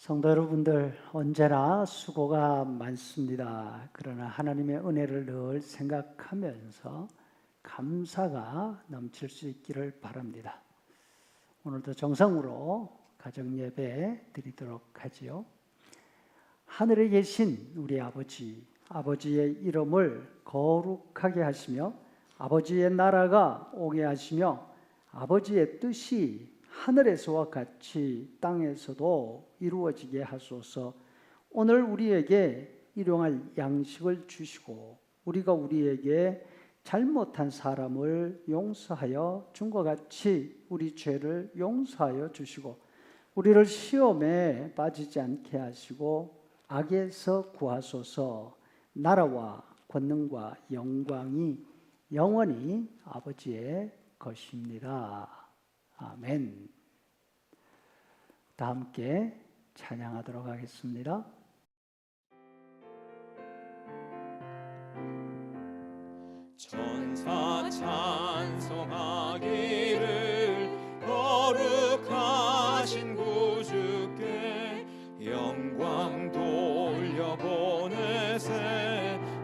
성도 여러분들, 언제나 수고가 많습니다. 그러나 하나님의 은혜를 늘 생각하면서 감사가 넘칠 수 있기를 바랍니다. 오늘도 정성으로 가정 예배 드리도록 하지요. 하늘에 계신 우리 아버지, 아버지의 이름을 거룩하게 하시며 아버지의 나라가 오게 하시며 아버지의 뜻이 하늘에서와 같이 땅에서도 이루어지게 하소서. 오늘 우리에게 일용할 양식을 주시고 우리가 우리에게 잘못한 사람을 용서하여 준 것 같이 우리 죄를 용서하여 주시고 우리를 시험에 빠지지 않게 하시고 악에서 구하소서. 나라와 권능과 영광이 영원히 아버지의 것입니다. 아멘. 다 함께 찬양하도록 하겠습니다. 천사 찬송하기를 거룩하신 구주께 영광 돌려보내세.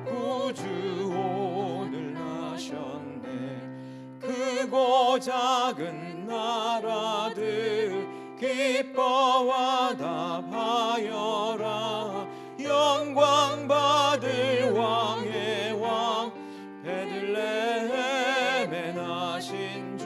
구주 오늘 나셨네. 크고 작은 나라들 기뻐와 답하여라. 영광 받을 왕의 왕 베들레헴에 나신 주.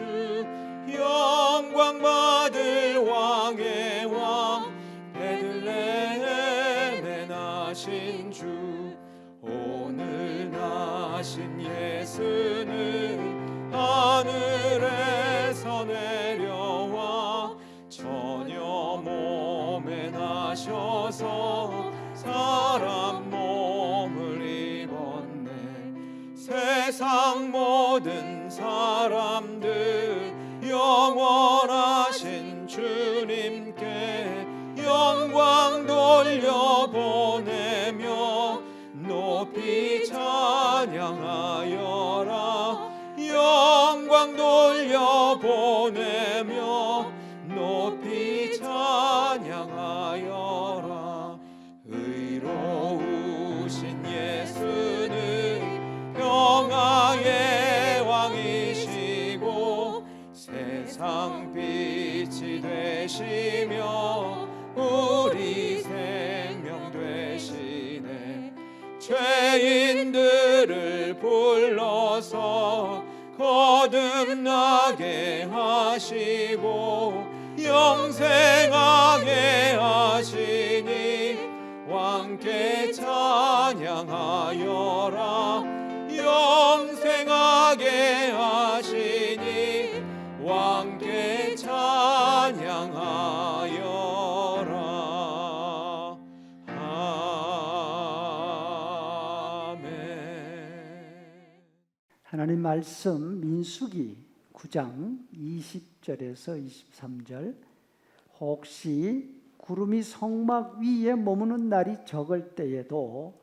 영광 받을 왕의 왕 베들레헴에 나신 주. 오늘 나신 예수는 하늘에서 내려와 처녀 몸에 나셔서 사람 몸을 입었네. 세상 모든 사람들 영원하신 주님께 영광 돌려보내며 높이 찬양하여라. 영광 돌려보내며 높이 찬양하여라. 의로우신 예수는 평화의 왕이시고 세상 빛이 되시며 우리 생명 되시네. 죄인들을 불러서 거듭나게 하시고 영생하게 하시니 왕께 찬양하여라. 영생하게 하시니 왕께 찬양하여라. 아멘. 하나님 말씀 민수기 9장 20절에서 23절. 혹시 구름이 성막 위에 머무는 날이 적을 때에도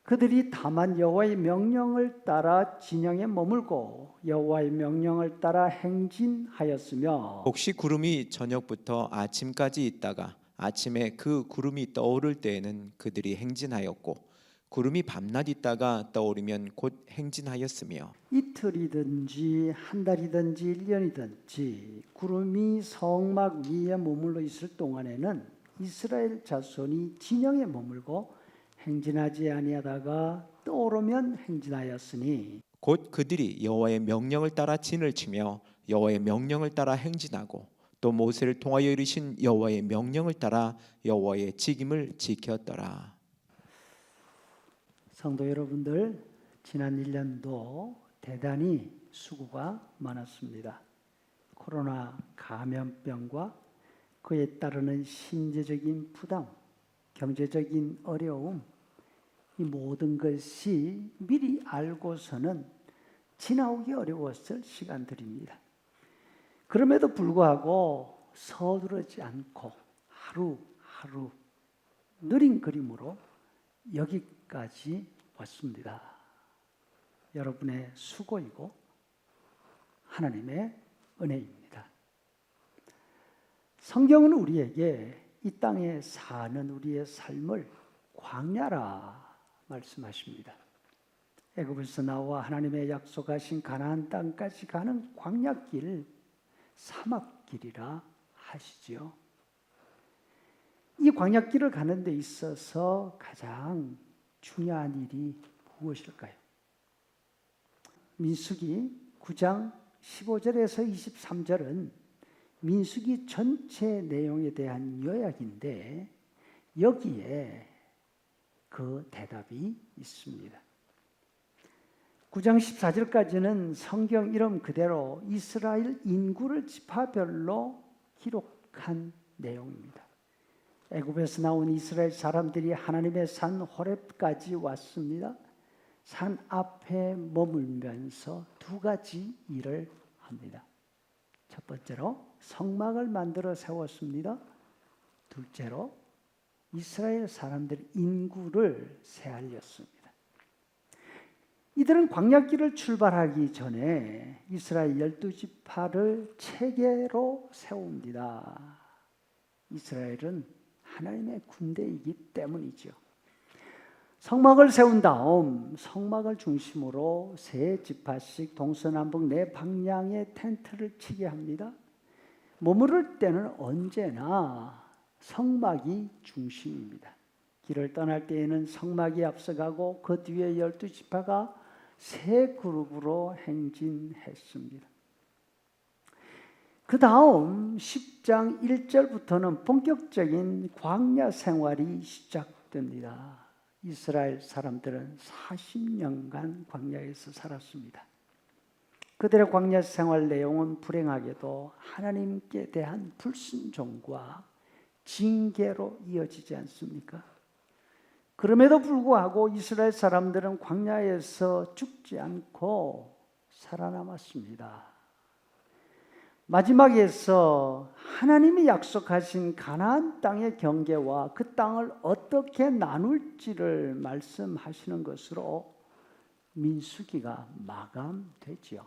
그들이 다만 여호와의 명령을 따라 진영에 머물고 여호와의 명령을 따라 행진하였으며 혹시 구름이 저녁부터 아침까지 있다가 아침에 그 구름이 떠오를 때에는 그들이 행진하였고 구름이 밤낮 있다가 떠오르면 곧 행진하였으며 이틀이든지 한 달이든지 1년이든지 구름이 성막 위에 머물러 있을 동안에는 이스라엘 자손이 진영에 머물고 행진하지 아니하다가 떠오르면 행진하였으니 곧 그들이 여호와의 명령을 따라 진을 치며 여호와의 명령을 따라 행진하고 또 모세를 통하여 이르신 여호와의 명령을 따라 여호와의 직임을 지켰더라. 성도 여러분들, 지난 1년도 대단히 수고가 많았습니다. 코로나 감염병과 그에 따르는 신체적인 부담, 경제적인 어려움, 이 모든 것이 미리 알고서는 지나오기 어려웠을 시간들입니다. 그럼에도 불구하고 서두르지 않고 하루하루 느린 그림으로 여기까지 왔습니다. 여러분의 수고이고 하나님의 은혜입니다. 성경은 우리에게 이 땅에 사는 우리의 삶을 광야라 말씀하십니다. 애굽에서 나와 하나님의 약속하신 가나안 땅까지 가는 광야길, 사막길이라 하시지요. 이 광야길을 가는 데 있어서 가장 중요한 일이 무엇일까요? 민수기 9장 15절에서 23절은 민수기 전체 내용에 대한 요약인데 여기에 그 대답이 있습니다. 9장 14절까지는 성경 이름 그대로 이스라엘 인구를 지파별로 기록한 내용입니다. 애굽에서 나온 이스라엘 사람들이 하나님의 산 호렙까지 왔습니다. 산 앞에 머물면서 두 가지 일을 합니다. 첫 번째로 성막을 만들어 세웠습니다. 둘째로 이스라엘 사람들 인구를 세알렸습니다. 이들은 광야길을 출발하기 전에 이스라엘 12지파를 체계로 세웁니다. 이스라엘은 하나님의 군대이기 때문이죠. 성막을 세운 다음 성막을 중심으로 세 지파씩 동서남북 네 방향의 텐트를 치게 합니다. 머무를 때는 언제나 성막이 중심입니다. 길을 떠날 때에는 성막이 앞서가고 그 뒤에 12지파가 세 그룹으로 행진했습니다. 그 다음 10장 1절부터는 본격적인 광야 생활이 시작됩니다. 이스라엘 사람들은 40년간 광야에서 살았습니다. 그들의 광야 생활 내용은 불행하게도 하나님께 대한 불순종과 징계로 이어지지 않습니까? 그럼에도 불구하고 이스라엘 사람들은 광야에서 죽지 않고 살아남았습니다. 마지막에서 하나님이 약속하신 가나안 땅의 경계와 그 땅을 어떻게 나눌지를 말씀하시는 것으로 민수기가 마감되지요.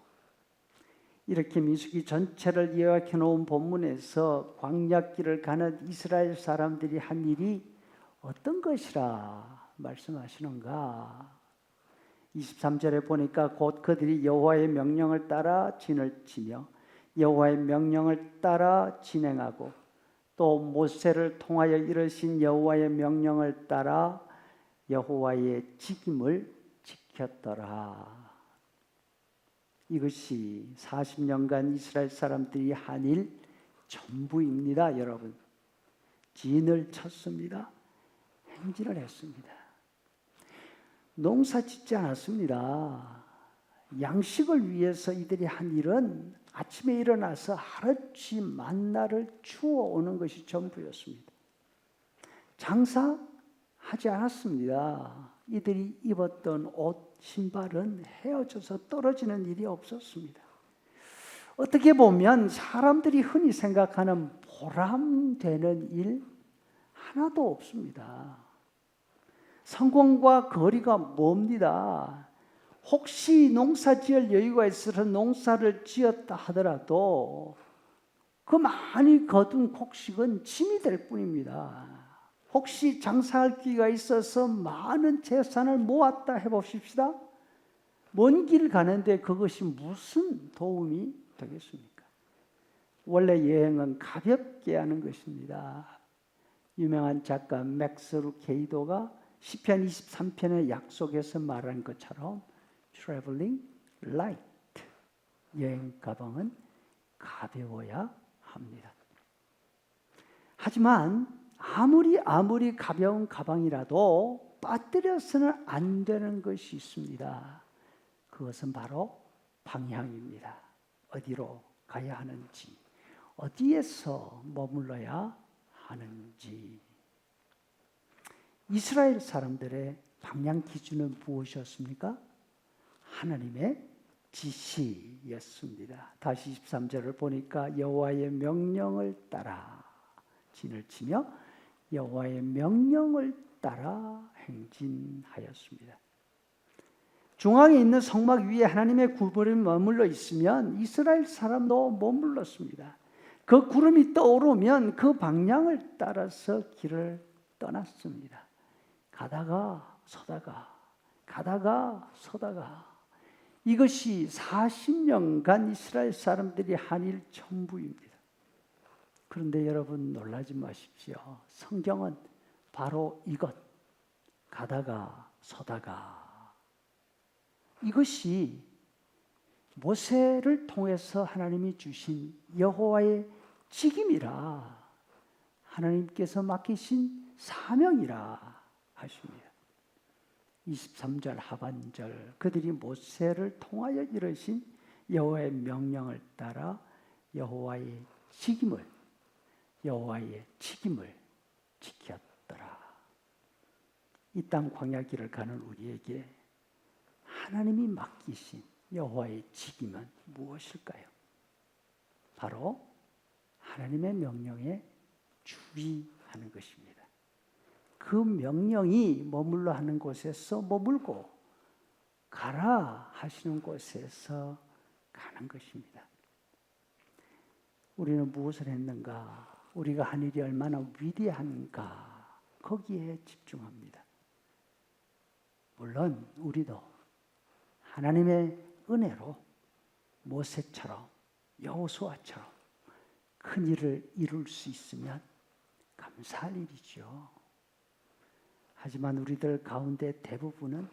이렇게 민수기 전체를 요약해 놓은 본문에서 광야길을 가는 이스라엘 사람들이 한 일이 어떤 것이라 말씀하시는가? 23절에 보니까 곧 그들이 여호와의 명령을 따라 진을 치며 여호와의 명령을 따라 진행하고 또 모세를 통하여 이르신 여호와의 명령을 따라 여호와의 직임을 지켰더라. 이것이 40년간 이스라엘 사람들이 한 일 전부입니다. 여러분, 진을 쳤습니다. 행진을 했습니다. 농사 짓지 않았습니다. 양식을 위해서 이들이 한 일은 아침에 일어나서 하루치 만나를 주워오는 것이 전부였습니다. 장사하지 않았습니다. 이들이 입었던 옷, 신발은 헤어져서 떨어지는 일이 없었습니다. 어떻게 보면 사람들이 흔히 생각하는 보람되는 일 하나도 없습니다. 성공과 거리가 멉니다. 혹시 농사 지을 여유가 있어서 농사를 지었다 하더라도 그 많이 거둔 곡식은 짐이 될 뿐입니다. 혹시 장사할 기회가 있어서 많은 재산을 모았다 해보십시다. 먼 길 가는데 그것이 무슨 도움이 되겠습니까? 원래 여행은 가볍게 하는 것입니다. 유명한 작가 맥스 루케이도가 시편 23편의 약속에서 말한 것처럼 traveling light, 여행 가방은 가벼워야 합니다. 하지만 아무리 가벼운 가방이라도 빠뜨려서는 안 되는 것이 있습니다. 그것은 바로 방향입니다. 어디로 가야 하는지, 어디에서 머물러야 하는지. 이스라엘 사람들의 방향 기준은 무엇이었습니까? 하나님의 지시였습니다. 다시 23절을 보니까 여호와의 명령을 따라 진을 치며 여호와의 명령을 따라 행진하였습니다. 중앙에 있는 성막 위에 하나님의 구별이 머물러 있으면 이스라엘 사람도 머물렀습니다. 그 구름이 떠오르면 그 방향을 따라서 길을 떠났습니다. 가다가 서다가 가다가 서다가 이것이 40년간 이스라엘 사람들이 한 일 전부입니다. 그런데 여러분 놀라지 마십시오. 성경은 바로 이것, 가다가 서다가, 이것이 모세를 통해서 하나님이 주신 여호와의 직임이라, 하나님께서 맡기신 사명이라 하십니다. 23절 하반절, 그들이 모세를 통하여 이르신 여호와의 명령을 따라 여호와의 직임을 지켰더라. 이 땅 광야 길을 가는 우리에게 하나님이 맡기신 여호와의 직임은 무엇일까요? 바로 하나님의 명령에 주의하는 것입니다. 그 명령이 머물러 하는 곳에서 머물고 가라 하시는 곳에서 가는 것입니다. 우리는 무엇을 했는가? 우리가 한 일이 얼마나 위대한가? 거기에 집중합니다. 물론 우리도 하나님의 은혜로 모세처럼 여호수아처럼 큰 일을 이룰 수 있으면 감사할 일이죠. 하지만 우리들 가운데 대부분은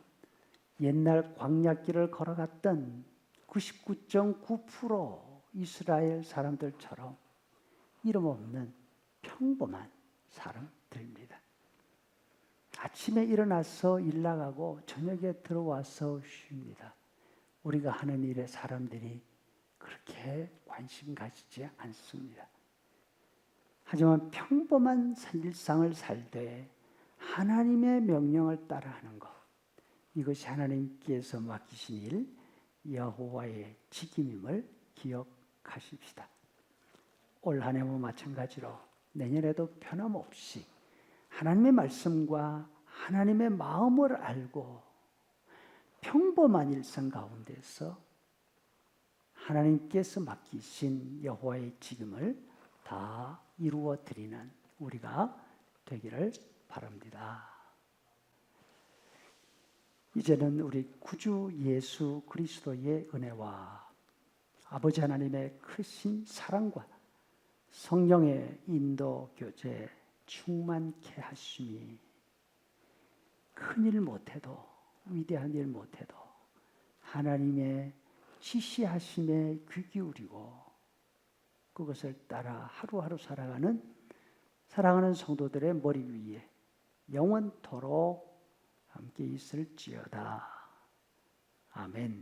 옛날 광야길을 걸어갔던 99.9% 이스라엘 사람들처럼 이름 없는 평범한 사람들입니다. 아침에 일어나서 일 나가고 저녁에 들어와서 쉬입니다. 우리가 하는 일에 사람들이 그렇게 관심 가지지 않습니다. 하지만 평범한 일상을 살되 하나님의 명령을 따라하는 것, 이것이 하나님께서 맡기신 일, 여호와의 직임임을 기억하십시다. 올 한 해와 마찬가지로 내년에도 변함없이 하나님의 말씀과 하나님의 마음을 알고 평범한 일상 가운데서 하나님께서 맡기신 여호와의 직임을 다 이루어 드리는 우리가 되기를 바랍니다. 이제는 우리 구주 예수 그리스도의 은혜와 아버지 하나님의 크신 사랑과 성령의 인도 교제 충만케 하심이, 큰일 못해도 위대한 일 못해도 하나님의 지시하심에 귀 기울이고 그것을 따라 하루하루 살아가는 사랑하는 성도들의 머리 위에 영원토록 함께 있을지어다. 아멘.